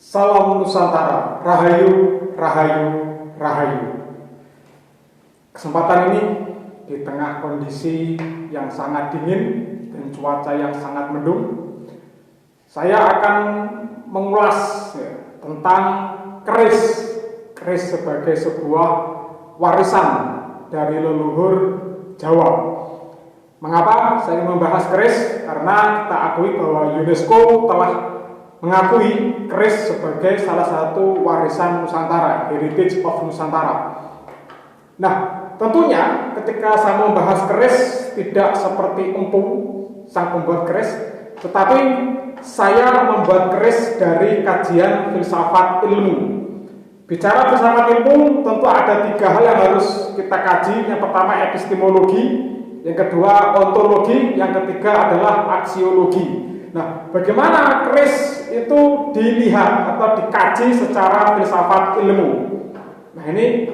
Salam Nusantara, Rahayu, Rahayu, Rahayu. Kesempatan ini di tengah kondisi yang sangat dingin dan cuaca yang sangat mendung, saya akan mengulas tentang keris. Keris sebagai sebuah warisan dari leluhur Jawa. Mengapa saya membahas keris? Karena kita akui bahwa UNESCO telah mengakui keris sebagai salah satu warisan Nusantara, heritage of Nusantara. Nah, tentunya ketika saya membahas keris tidak seperti empu sang pembuat keris, tetapi saya membuat keris dari kajian filsafat ilmu. Bicara filsafat ilmu, tentu ada 3 hal yang harus kita kaji. Yang pertama epistemologi, yang kedua ontologi, yang ketiga adalah aksiologi. Nah, bagaimana keris itu dilihat atau dikaji secara filsafat ilmu? Nah, ini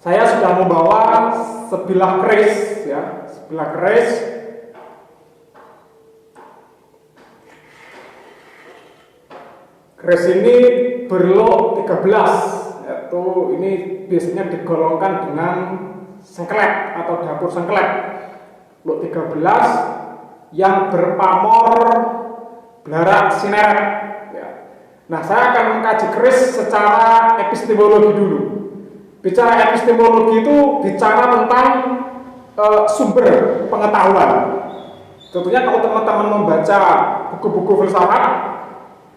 saya sudah membawa sebilah keris, ya, sebilah keris. Keris ini berlok 13, yaitu ini biasanya digolongkan dengan sengklet atau dapur sengklet. Lok 13 yang berpamor belarak sineret, ya. Nah, saya akan mengkaji keris secara epistemologi dulu. Bicara epistemologi itu bicara tentang sumber pengetahuan. Tentunya kalau teman-teman membaca buku-buku filsafat,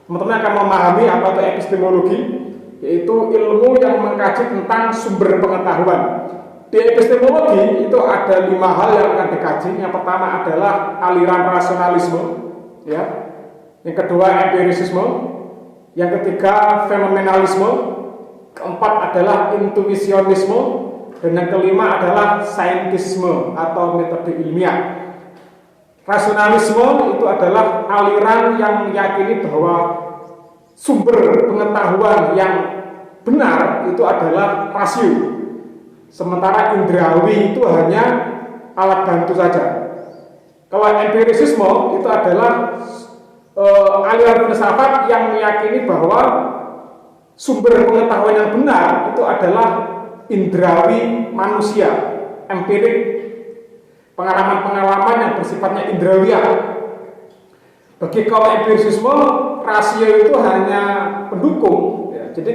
teman-teman akan memahami apa itu epistemologi, yaitu ilmu yang mengkaji tentang sumber pengetahuan. Di epistemologi itu ada 5 hal yang akan dikaji. Yang pertama adalah aliran rasionalisme, ya. Yang kedua empirisisme, yang ketiga fenomenalisme, keempat adalah intuisionisme, dan yang kelima adalah saintisme atau metode ilmiah. Rasionalisme itu adalah aliran yang meyakini bahwa sumber pengetahuan yang benar itu adalah rasio, sementara indrawi itu hanya alat bantu saja. Kalau empirisisme itu adalah aliran filsafat yang meyakini bahwa sumber pengetahuan yang benar itu adalah indrawi manusia, empirik, pengalaman-pengalaman yang bersifatnya indrawiya. Bagi kaum empirisisme, rasio itu hanya pendukung, ya. Jadi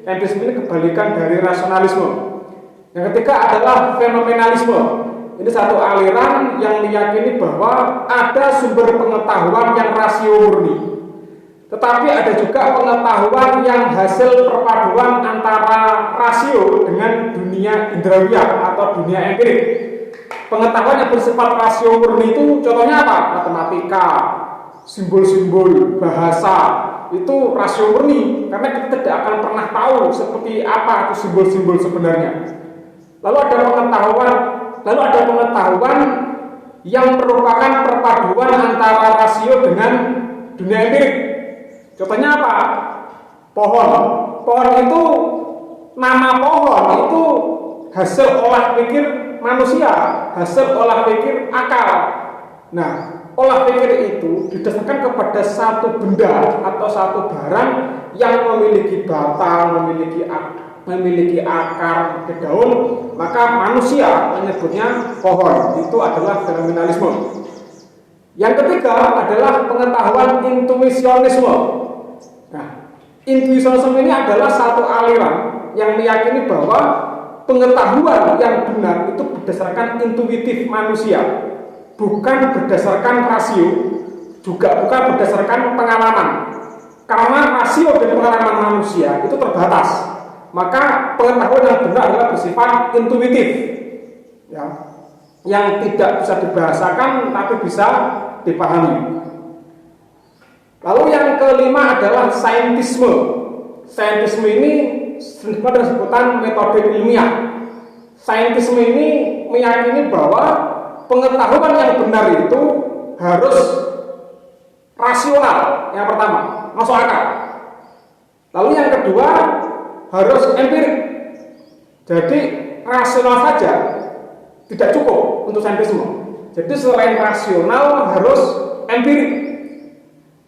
empirisme ini kebalikan dari rasionalisme. Yang ketiga adalah fenomenalisme. Ini satu aliran yang meyakini bahwa ada sumber pengetahuan yang rasio murni, tetapi ada juga pengetahuan yang hasil perpaduan antara rasio dengan dunia indrawiya atau dunia empirik. Pengetahuan yang bersifat rasio murni itu contohnya apa? Matematika, simbol-simbol, bahasa, itu rasio murni, karena kita tidak akan pernah tahu seperti apa itu simbol-simbol sebenarnya. Lalu ada pengetahuan yang merupakan perpaduan antara rasio dengan dunia empirik. Contohnya apa? Pohon. Pohon itu, nama pohon itu hasil olah pikir manusia, hasil olah pikir akal. Nah, olah pikir itu didasarkan kepada satu benda atau satu barang yang memiliki batang, memiliki akar, daun, maka manusia menyebutnya pohon. Itu adalah fenomenalisme. Yang ketiga adalah pengetahuan intuisionisme. Nah, intuisionisme ini adalah satu aliran yang meyakini bahwa pengetahuan yang benar itu berdasarkan intuitif manusia, bukan berdasarkan rasio, juga bukan berdasarkan pengalaman. Karena rasio dan pengalaman manusia itu terbatas, maka pengetahuan yang benar adalah bersifat intuitif, ya, yang tidak bisa dibahasakan tapi bisa dipahami. Lalu yang kelima adalah saintisme. Saintisme ini sebenarnya sebutan metode ilmiah. Saintisme ini meyakini bahwa pengetahuan yang benar itu harus rasional. Yang pertama, masuk akal. Lalu yang kedua harus empirik. Jadi rasional saja tidak cukup untuk saintisme. Jadi selain rasional harus empirik.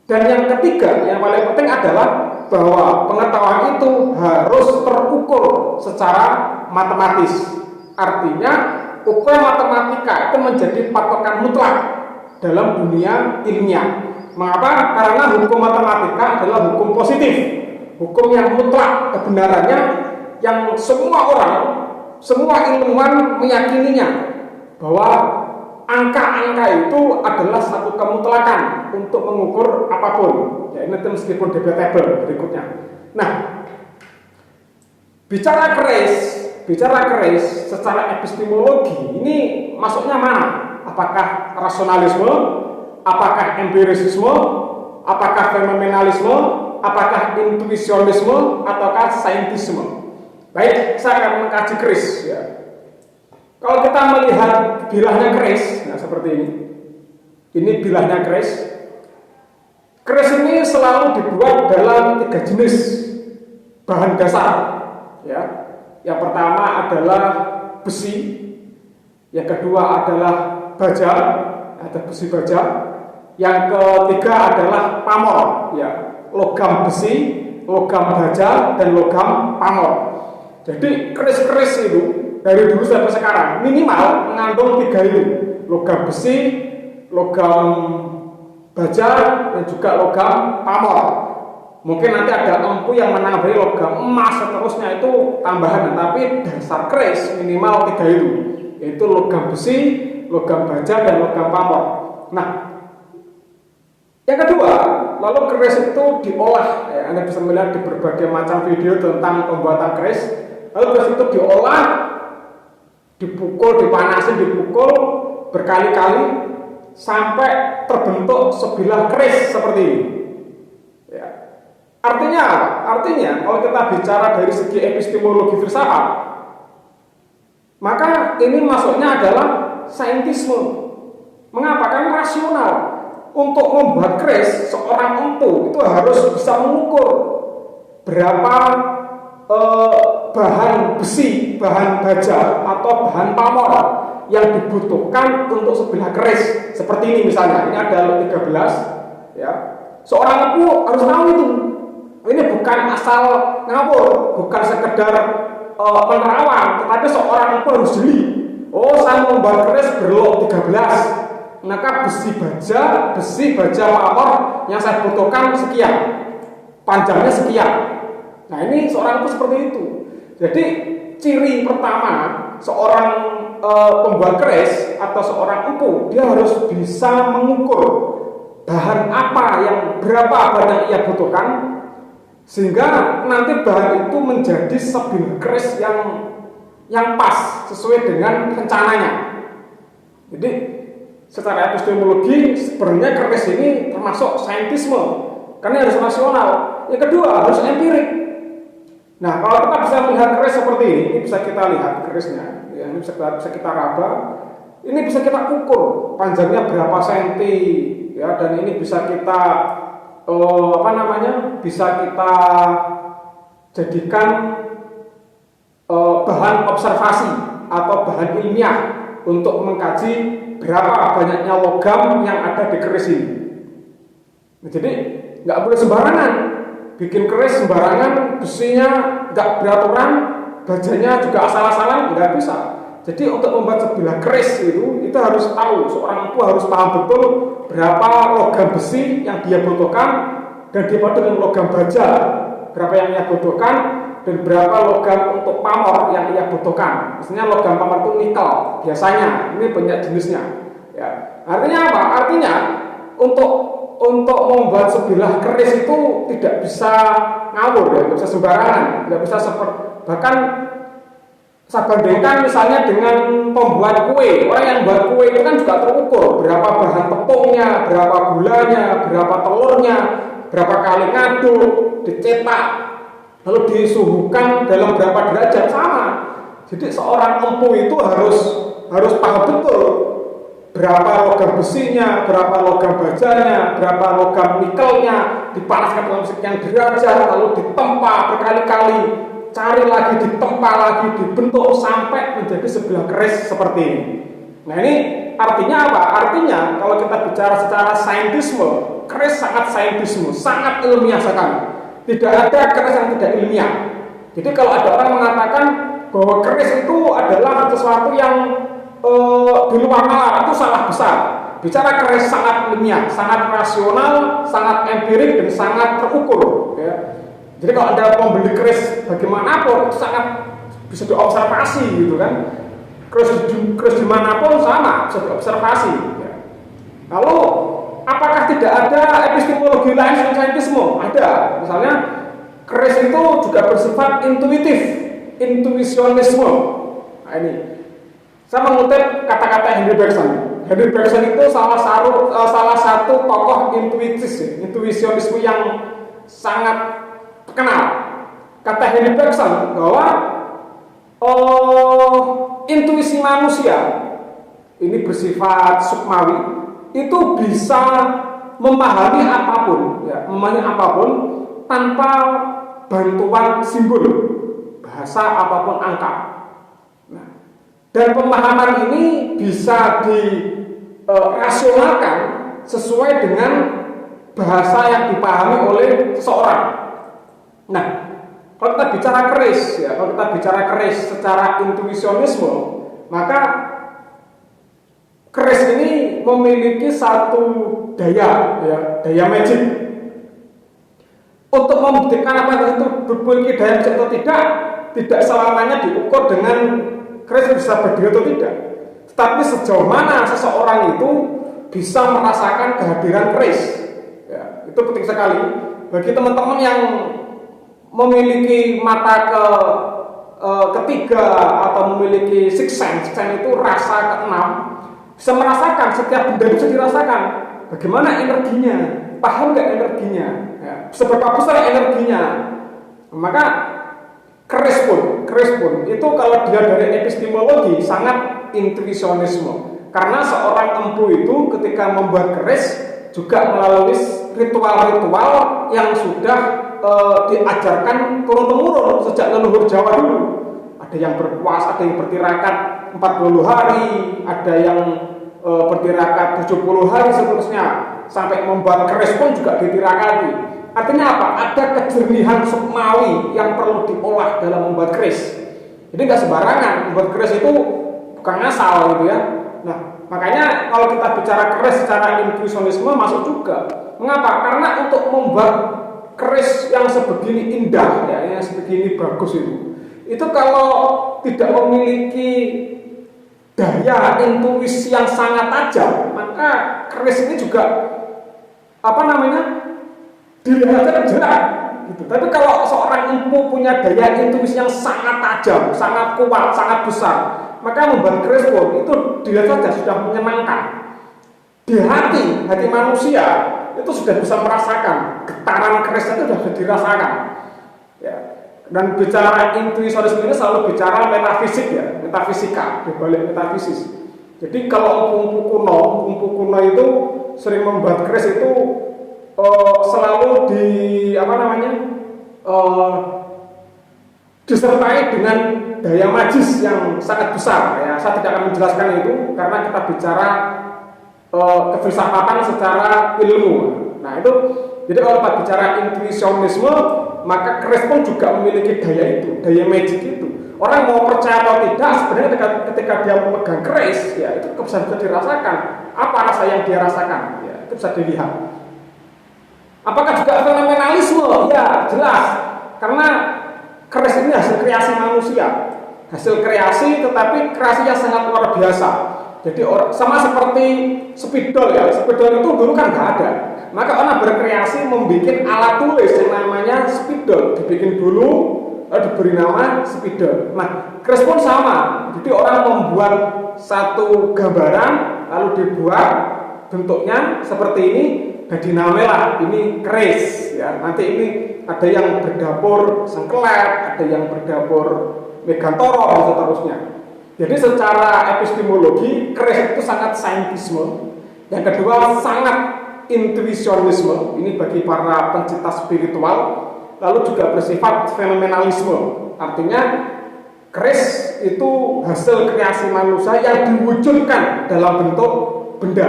Dan yang ketiga, yang paling penting adalah bahwa pengetahuan itu harus terukur secara matematis. Artinya ukuran matematika itu menjadi patokan mutlak dalam dunia ilmiah. Mengapa? Karena hukum matematika adalah hukum positif, hukum yang mutlak kebenarannya, yang semua orang, semua ilmuwan meyakininya bahwa angka-angka itu adalah satu kemutlakan untuk mengukur apapun. Ya, ini meskipun debatable berikutnya. Nah, bicara keris secara epistemologi ini masuknya mana? Apakah rasionalisme? Apakah empirisisme? Apakah fenomenalisme? Apakah intuisionisme? Ataukah saintisme? Baik, saya akan mengkaji keris ya. Kalau kita melihat bilahnya keris, nah seperti ini. Ini bilahnya keris. Keris ini selalu dibuat dalam 3 jenis bahan dasar. Ya. Yang pertama adalah besi, yang kedua adalah baja, ada besi baja, yang ketiga adalah pamor, ya, logam besi, logam baja, dan logam pamor. Jadi keris-keris itu dari dulu sampai sekarang minimal mengandung 3 itu, logam besi, logam baja, dan juga logam pamor. Mungkin nanti ada empu yang menambahi logam emas seterusnya, itu tambahan, tapi dasar keris minimal 3 itu, yaitu logam besi, logam baja, dan logam pamor. Nah, yang kedua, lalu keris itu diolah. Ya, Anda bisa melihat di berbagai macam video tentang pembuatan keris. Lalu keris itu diolah, dipukul, dipanasin, dipukul berkali-kali sampai terbentuk sebilah keris seperti ini. Ya. Artinya apa? Artinya kalau kita bicara dari segi epistemologi filsafat, maka ini masuknya adalah saintisme. Mengapa? Karena rasional. Untuk membuat keris, seorang empu itu harus bisa mengukur berapa bahan besi, bahan baja, atau bahan pamor yang dibutuhkan untuk sebilah keris. Seperti ini misalnya, ini ada 13 ya. Seorang empu harus tahu itu. Ini bukan asal ngawur, bukan sekedar penerawang, tetapi seorang empu harus jeli. Oh, saya mau membuat keris berlok 13. Maka besi baja pamor yang saya butuhkan sekian, panjangnya sekian. Nah, ini seorang empu seperti itu. Jadi ciri pertama seorang pembuat keris atau seorang empu, dia harus bisa mengukur bahan apa yang berapa bahan yang ia butuhkan, sehingga nanti bahan itu menjadi sebilah keris yang pas sesuai dengan rencananya. Jadi secara epistemologi sebenarnya keris ini termasuk saintisme, karena harus rasional. Yang kedua harus empirik. Nah, kalau kita bisa melihat keris seperti ini bisa kita lihat kerisnya, ya, ini bisa kita raba, ini bisa kita ukur panjangnya berapa senti, ya, dan ini bisa kita bisa kita jadikan bahan observasi atau bahan ilmiah untuk mengkaji berapa banyaknya logam yang ada di keris ini. Nah, jadi nggak boleh sembarangan bikin keris sembarangan, besinya nggak beraturan, bajanya juga asal-asalan, nggak bisa. Jadi untuk membuat sebilah keris itu harus tahu, seorang empu harus paham betul berapa logam besi yang dia butuhkan, dan dipadu dengan logam baja berapa yang ia butuhkan, dan berapa logam untuk pamor yang ia butuhkan. Misalnya logam pamor itu nikel biasanya, ini banyak jenisnya. Ya. Artinya apa? Artinya untuk membuat sebilah keris itu tidak bisa ngawur, ya, tidak bisa sembarangan, tidak bisa bahkan saya bandingkan misalnya dengan pembuat kue. Orang yang buat kue itu kan juga terukur berapa bahan tepungnya, berapa gulanya, berapa telurnya, berapa kali ngaduk, dicetak, lalu disuhukan dalam berapa derajat, sama. Jadi seorang empu itu harus paham betul berapa logam besinya, berapa logam bajanya, berapa logam nikelnya, dipanaskan dalam sekian derajat, lalu ditempa berkali-kali, cari lagi, ditempa lagi, dibentuk sampai menjadi sebilah keris seperti ini. Nah, ini artinya apa? Artinya kalau kita bicara secara saintisme, keris sangat saintisme, sangat ilmiah sekali. Tidak ada keris yang tidak ilmiah. Jadi kalau ada orang mengatakan bahwa keris itu adalah sesuatu yang di luar nalar, itu salah besar. Bicara keris sangat ilmiah, sangat rasional, sangat empirik dan sangat terukur. Ya. Jadi kalau ada pembeli keris bagaimanapun itu sangat bisa diobservasi gitu kan. Keris dimanapun sama bisa diobservasi. Ya. Lalu apakah tidak ada epistemologi lain selain saintisme? Ada. Misalnya keris itu juga bersifat intuitif, intuisionisme. Nah ini saya mengutip kata-kata Henry Bergson. Henry Bergson itu salah satu tokoh intuisionisme yang sangat terkenal. Kata Henry Bergson bahwa intuisi manusia ini bersifat sukmawi, itu bisa memahami apapun, ya, memahami apapun tanpa bantuan simbol, bahasa apapun angka. Nah, dan pemahaman ini bisa dirasionalkan sesuai dengan bahasa yang dipahami oleh seseorang. Nah, kalau kita bicara keris, ya, kalau kita bicara keris secara intuisionisme, maka keris ini memiliki satu daya, ya, daya magic. Untuk membuktikan apa itu memiliki daya magic atau tidak selamanya diukur dengan keris bisa berdiri atau tidak. Tetapi sejauh mana seseorang itu bisa merasakan kehadiran keris, ya, itu penting sekali bagi teman-teman yang memiliki mata ketiga atau memiliki sixth sense itu rasa keenam, bisa merasakan setiap benda bisa dirasakan. Bagaimana energinya? Paham nggak energinya? Ya, seberapa besar energinya? Maka keris pun itu kalau dia dari epistemologi sangat intuisionisme. Karena seorang empu itu ketika membuat keris juga melalui ritual-ritual yang sudah diajarkan turun-temurun sejak leluhur Jawa dulu. Ada yang berpuas, ada yang bertirakat 40 hari, ada yang bertirakat 70 hari seterusnya, sampai membuat keris pun juga ditirakati. Artinya apa? Ada kejernihan sukmawi yang perlu diolah dalam membuat keris. Jadi nggak sembarangan membuat keris itu, bukan asal gitu ya. Nah, makanya kalau kita bicara keris secara intuisionisme masuk juga. Mengapa? Karena untuk membuat keris yang sebegini indah, ya, yang sebegini bagus itu kalau tidak memiliki daya intuisi yang sangat tajam, maka keris ini juga dilihatnya jelek gitu. Tapi kalau seorang empu punya daya intuisi yang sangat tajam, sangat kuat, sangat besar, maka membuat keris pun itu dilihat saja sudah menyenangkan. Di hati manusia itu sudah bisa merasakan getaran kerisnya, itu sudah bisa dirasakan, ya. Dan bicara intuisionisme ini selalu bicara metafisik, ya, metafisika, dibalik metafisis. Jadi kalau empu kuno itu sering membuat keris itu selalu disertai dengan daya magis yang sangat besar, ya. Saya tidak akan menjelaskan itu karena kita bicara kefilsafatan secara ilmu. Nah itu, jadi kalau kita bicara intuisionisme, maka keris pun juga memiliki daya itu, daya magic itu. Orang mau percaya atau tidak, sebenarnya ketika dia memegang keris, ya itu bisa dirasakan. Apa rasa yang dia rasakan? Ya, itu bisa dilihat. Apakah juga fenomenalisme? Ya jelas, karena keris ini hasil kreasi manusia, hasil kreasi, tetapi kreasinya sangat luar biasa. Jadi sama seperti spidol, ya, spidol itu dulu kan nggak ada. Maka orang berkreasi membuat alat tulis yang namanya spidol, dibikin dulu, diberi nama spidol. Nah, keris pun sama. Jadi orang membuat satu gambaran, lalu dibuat bentuknya seperti ini, dan dinamailah ini keris. Ya, nanti ini ada yang berdapur sengkelat, ada yang berdapur megantoro dan seterusnya. Jadi secara epistemologi keris itu sangat saintisme. Yang kedua sangat intuisionisme. Ini bagi para pencinta spiritual. Lalu juga bersifat fenomenalisme. Artinya keris itu hasil kreasi manusia yang diwujudkan dalam bentuk benda.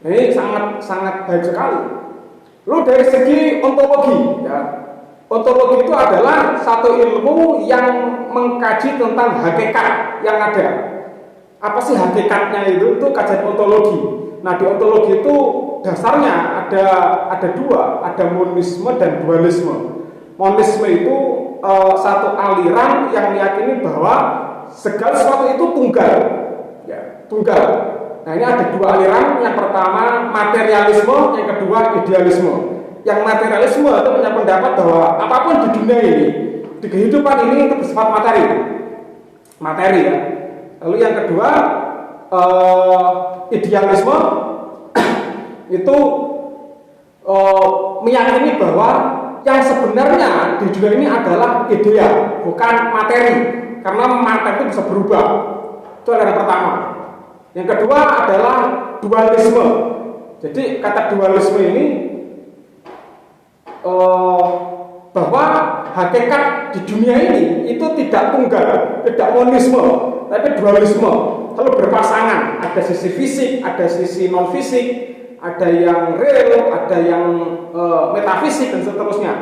Nah, ini sangat baik sekali. Lalu dari segi ontologi, ya, ontologi itu adalah satu ilmu yang mengkaji tentang hakikat yang ada. Apa sih hakikatnya itu? Itu kajian ontologi. Nah, di ontologi itu dasarnya ada dua, ada monisme dan dualisme. Monisme itu satu aliran yang meyakini bahwa segala sesuatu itu tunggal, ya, tunggal. Nah, ini ada dua aliran. Yang pertama materialisme, yang kedua idealisme. Yang materialisme itu punya pendapat bahwa apapun di dunia ini, di kehidupan ini itu bersifat materi, ya. Lalu yang kedua idealisme itu meyakini bahwa yang sebenarnya di dunia ini adalah idea, bukan materi, karena materi itu bisa berubah. Itu adalah yang pertama. Yang kedua adalah dualisme. Jadi kata dualisme ini bahwa hakikat di dunia ini itu tidak tunggal, tidak monisme, tapi dualisme. Lalu berpasangan, ada sisi fisik, ada sisi non fisik, ada yang real, ada yang metafisik dan seterusnya.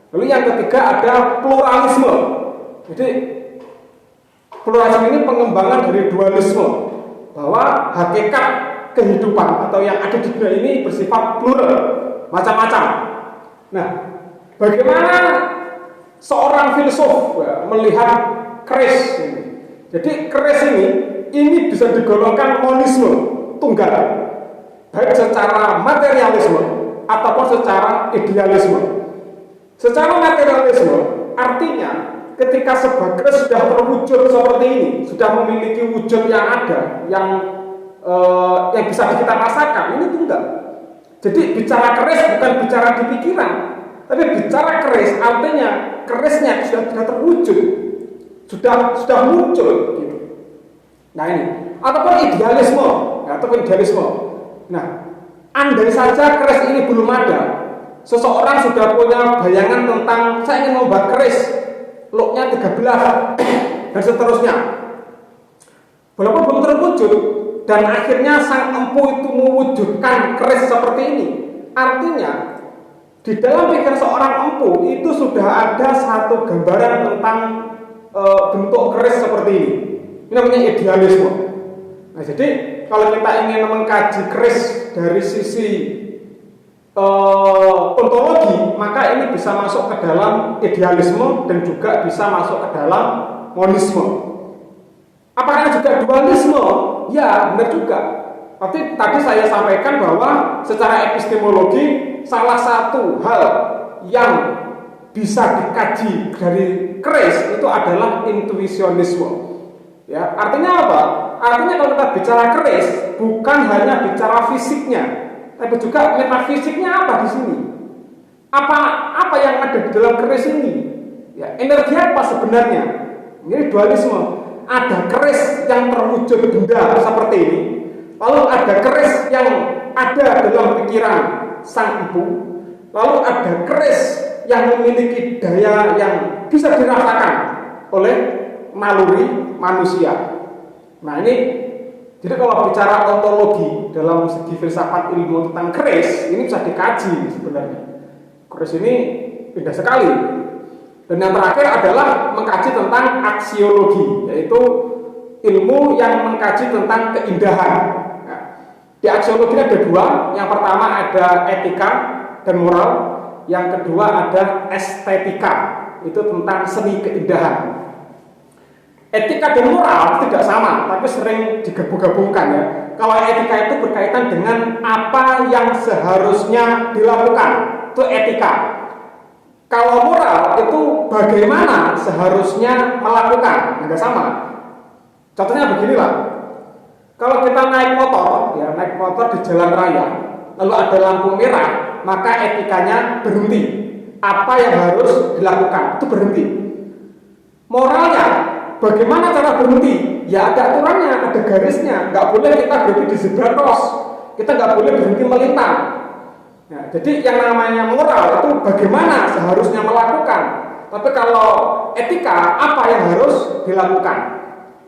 Lalu yang ketiga ada pluralisme. Jadi pluralisme ini pengembangan dari dualisme, bahwa hakikat kehidupan atau yang ada di dunia ini bersifat plural, macam-macam. Nah, bagaimana seorang filsuf melihat keris ini? Jadi keris ini bisa digolongkan monisme, tunggal, baik secara materialisme ataupun secara idealisme. Secara materialisme artinya ketika sebuah keris sudah terwujud seperti ini, sudah memiliki wujud yang ada, yang bisa kita rasakan, ini tunggal. Jadi bicara keris bukan bicara di pikiran, tapi bicara keris artinya kerisnya sudah terwujud, sudah muncul gitu. Nah ini, ataupun idealisme, Nah, andai saja keris ini belum ada, seseorang sudah punya bayangan tentang saya ingin membuat keris, looknya 13 dan seterusnya. Walaupun belum terwujud, dan akhirnya sang empu itu mewujudkan keris seperti ini, artinya di dalam pikiran seorang empu itu sudah ada satu gambaran tentang bentuk keris seperti ini. Ini namanya idealisme. Nah, jadi kalau kita ingin mengkaji keris dari sisi ontologi, maka ini bisa masuk ke dalam idealisme dan juga bisa masuk ke dalam monisme. Apakah juga dualisme? Ya, benar juga. Tadi saya sampaikan bahwa secara epistemologi salah satu hal yang bisa dikaji dari keris itu adalah intuisionisme. Ya, artinya apa? Artinya kalau kita bicara keris bukan hanya bicara fisiknya, tapi juga metafisiknya apa di sini? Apa yang ada di dalam keris ini? Ya, energi apa sebenarnya? Ini dualisme. Ada keris yang terwujud benda seperti ini, lalu ada keris yang ada dalam pikiran sang empu, lalu ada keris yang memiliki daya yang bisa dirasakan oleh naluri manusia. Nah ini, jadi kalau bicara ontologi dalam segi filsafat ilmu tentang keris, ini bisa dikaji sebenarnya. Keris ini indah sekali. Dan yang terakhir adalah mengkaji tentang aksiologi, yaitu ilmu yang mengkaji tentang keindahan. Nah, di aksiologi ada dua. Yang pertama ada etika dan moral. Yang kedua ada estetika, itu tentang seni keindahan. Etika dan moral tidak sama, tapi sering digabung-gabungkan ya. Kalau etika itu berkaitan dengan apa yang seharusnya dilakukan, itu etika. Kalau moral itu bagaimana seharusnya melakukan, enggak sama. Contohnya beginilah. Kalau kita naik motor di jalan raya, lalu ada lampu merah, maka etikanya berhenti. Apa yang harus dilakukan itu berhenti. Moralnya, bagaimana cara berhenti? Ya ada aturannya, ada garisnya. Nggak boleh kita berhenti di zebra cross. Kita nggak boleh berhenti melintang. Nah, jadi yang namanya moral itu bagaimana seharusnya melakukan. Tapi kalau etika, apa yang harus dilakukan?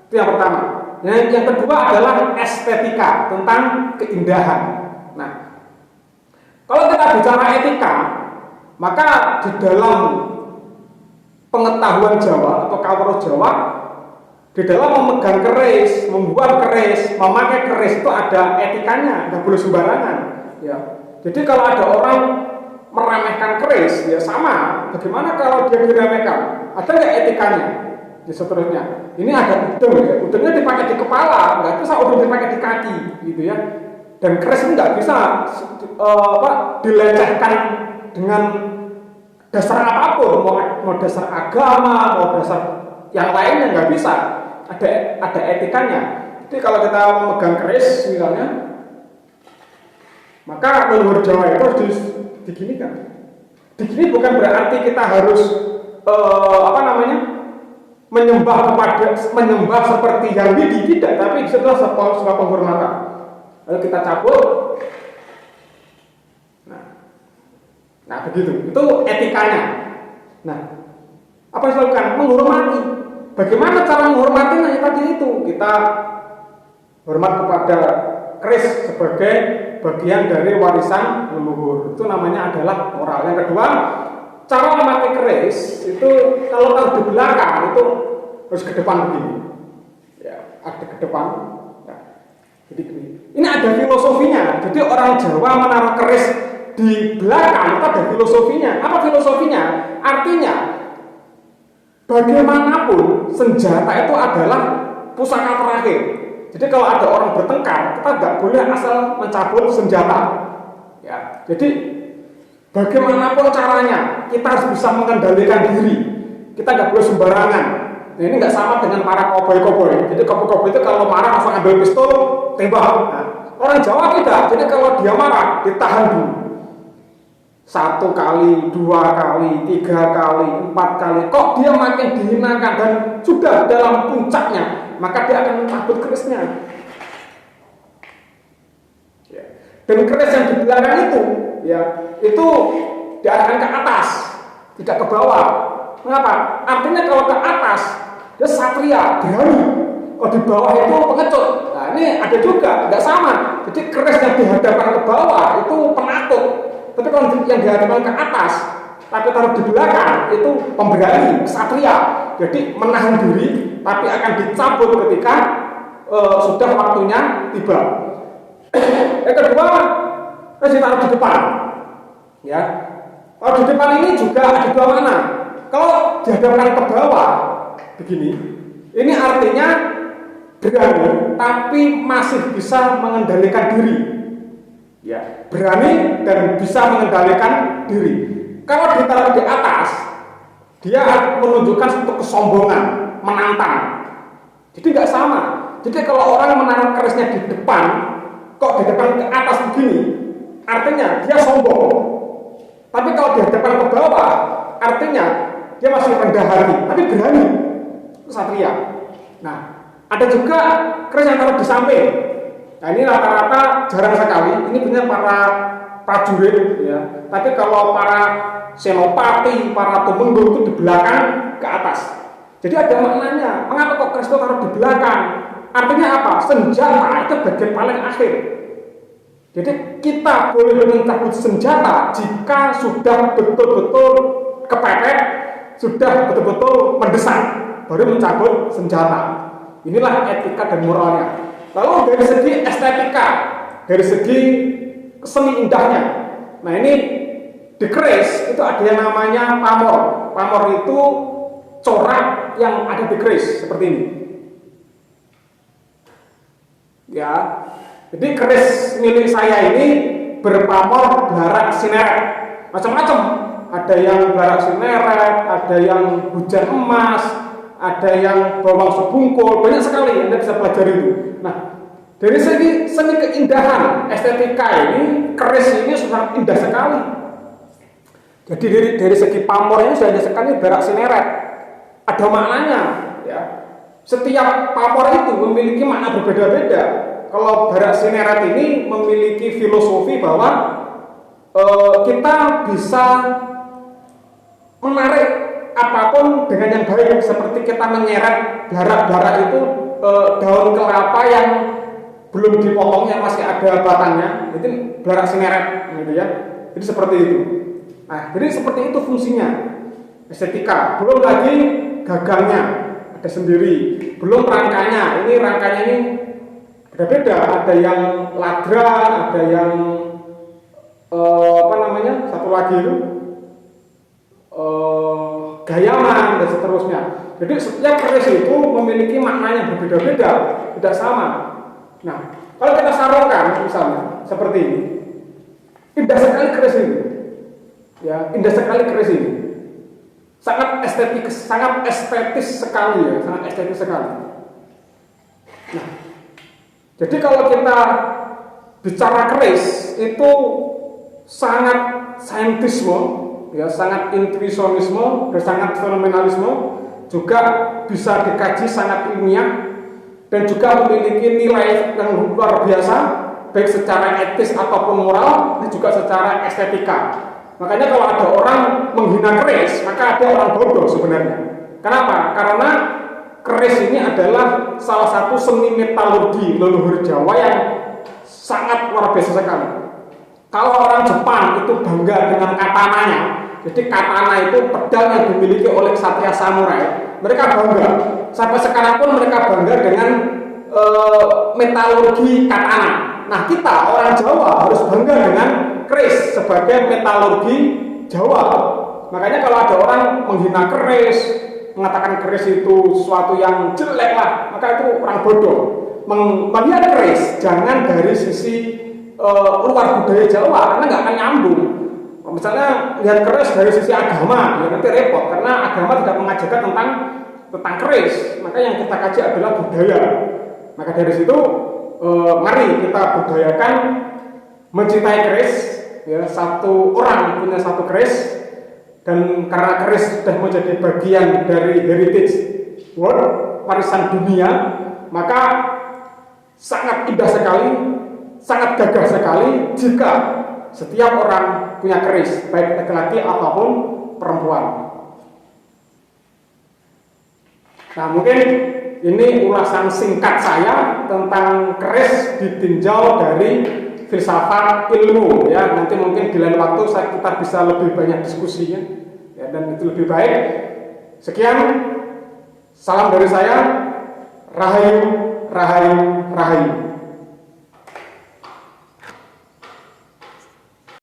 Itu yang pertama. Yang kedua adalah estetika, tentang keindahan. Nah, kalau kita kita bicara etika, maka di dalam pengetahuan Jawa atau kawruh Jawa, di dalam memegang keris, membuat keris, memakai keris itu ada etikanya, nggak boleh sembarangan. Ya. Jadi kalau ada orang meremehkan keris, ya sama. Bagaimana kalau dia diremehkan? Ada nggak etikanya? Ya seterusnya. Ini ada udeng, ya. Udengnya dipakai di kepala, nggak bisa udeng dipakai di kaki, gitu ya. Dan keris itu nggak bisa dilecehkan dengan dasar apapun, mau dasar agama, mau dasar yang lainnya, nggak bisa. Ada etikanya. Jadi kalau kita memegang keris misalnya, maka leluhur Jawa itu harus diginikan. Digini bukan berarti kita harus menyembah seperti Yahudi, tidak, tapi itu adalah sebuah penghormatan. Lalu kita cabut. Nah begitu. Itu etikanya. Nah, apa yang dilakukan? Menghormati. Bagaimana cara menghormatinya? Ya tadi itu, kita hormat kepada keris sebagai bagian dari warisan leluhur. Itu namanya adalah moral. Yang kedua, cara memakai keris itu kalau taruh di belakang itu harus ke depan begini. Ya, ada ke depan. Ya. Jadi ini ada filosofinya. Jadi orang Jawa menaruh keris di belakang itu ada filosofinya. Apa filosofinya? Artinya bagaimanapun senjata itu adalah pusaka terakhir. Jadi kalau ada orang bertengkar, kita nggak boleh asal mencabut senjata. Ya, jadi bagaimanapun caranya, kita harus bisa mengendalikan diri. Kita nggak boleh sembarangan. Nah, ini nggak sama dengan para koboi-koboi. Jadi koboi-koboi itu kalau marah langsung ambil pistol, tembak. Nah, orang Jawa tidak. Jadi kalau dia marah, ditahan dulu. 1 kali, 2 kali, 3 kali, 4 kali. Kok dia makin dihinakan dan sudah dalam puncaknya, maka dia akan mencabut kerisnya. Ya. Dan keris yang di belakang itu, ya, itu diarahkan ke atas, tidak ke bawah. Mengapa? Artinya kalau ke atas, dia satria, berani. Kalau di bawah itu pengecut. Nah ini ada juga, tidak sama. Jadi keris yang dihadapkan ke bawah itu penakut. Tapi kalau yang dihadapkan ke atas, tapi taruh di belakang, itu pemberani, satria. Jadi menahan diri, tapi akan dicabut ketika sudah waktunya tiba. Yang kedua, ditaruh di depan. Ya, kalau di depan ini juga ada 2 makna. Kalau dihadapkan ke bawah, begini, ini artinya berani, tapi masih bisa mengendalikan diri. Ya, berani dan bisa mengendalikan diri. Kalau ditaruh di atas, dia menunjukkan suatu kesombongan, menantang. Jadi nggak sama. Jadi kalau orang menaruh kerisnya di depan, kok di depan ke atas begini, artinya dia sombong. Tapi kalau di depan ke bawah, artinya dia masih rendah hati, tapi berani. Itu satria. Nah, ada juga keris yang taruh di samping. Nah ini rata-rata jarang sekali. Ini benar para prajurit, ya. Tapi kalau para senopati, para tumenggung itu di belakang ke atas. Jadi ada maknanya. Mengapa kok keris itu taruh di belakang? Artinya apa? Senjata itu bagian paling akhir. Jadi kita boleh mencabut senjata jika sudah betul-betul kepepet, sudah betul-betul mendesak, baru mencabut senjata. Inilah etika dan moralnya. Lalu dari segi estetika, dari segi seni indahnya. Nah ini di keris itu ada yang namanya pamor. Pamor itu corak yang ada di keris seperti ini. Ya, jadi keris milik saya ini berpamor blarak sineret, macam-macam. Ada yang blarak sineret, ada yang hujan emas, ada yang bawang sebungkul, banyak sekali Anda bisa pelajari itu. Nah, dari segi seni keindahan, estetika ini, keris ini sangat indah sekali. Jadi dari segi pamornya sudah indah sekali, berak sineret. Ada maknanya, ya. Setiap pamor itu memiliki makna berbeda-beda. Kalau berak sineret ini memiliki filosofi bahwa kita bisa menarik apapun dengan yang baik, seperti kita menyeret blarak-blarak itu daun kelapa yang belum dipotong, yang masih ada batangnya, itu blarak sineret, gitu ya. Jadi seperti itu. Nah, jadi seperti itu fungsinya estetika. Belum lagi gagangnya ada sendiri, belum rangkanya. Ini rangkanya ini beda-beda. Ada yang ladra, ada yang satu lagi itu gayaman dan seterusnya. Jadi setiap keris itu memiliki makna yang berbeda-beda, tidak sama. Nah, kalau kita sarungkan misalnya seperti ini, indah sekali keris ini, ya indah sekali keris ini, sangat estetis sekali ya, sangat estetis sekali. Nah, jadi kalau kita bicara keris itu sangat saintisme, ya sangat intuisionisme dan sangat fenomenalisme, juga bisa dikaji sangat ilmiah dan juga memiliki nilai yang luar biasa baik secara etis ataupun moral dan juga secara estetika. Makanya kalau ada orang menghina keris, maka ada orang bodoh sebenarnya. Kenapa? Karena keris ini adalah salah satu seni metalurgi leluhur Jawa yang sangat luar biasa sekali. Kalau orang Jepang itu bangga dengan katananya, jadi katana itu pedang yang dimiliki oleh ksatria samurai, mereka bangga. Sampai sekarang pun mereka bangga dengan metalurgi katana. Nah, kita orang Jawa harus bangga dengan keris sebagai metalurgi Jawa. Makanya kalau ada orang menghina keris, mengatakan keris itu sesuatu yang jelek lah, maka itu orang bodoh. Melihat keris jangan dari sisi luar budaya Jawa, karena nggak akan nyambung. Misalnya lihat keris dari sisi agama, ya nanti repot karena agama tidak mengajarkan tentang keris. Maka yang kita kaji adalah budaya. Maka dari situ mari kita budayakan mencintai keris. Ya, satu orang punya satu keris, dan karena keris sudah menjadi bagian dari heritage world, warisan dunia, maka sangat indah sekali, sangat gagah sekali jika setiap orang punya keris, baik laki-laki ataupun perempuan. Nah, mungkin ini ulasan singkat saya tentang keris ditinjau dari filsafat ilmu. Ya, nanti mungkin di lain waktu kita bisa lebih banyak diskusinya, ya, dan itu lebih baik. Sekian, salam dari saya. Rahayu, rahayu, rahayu.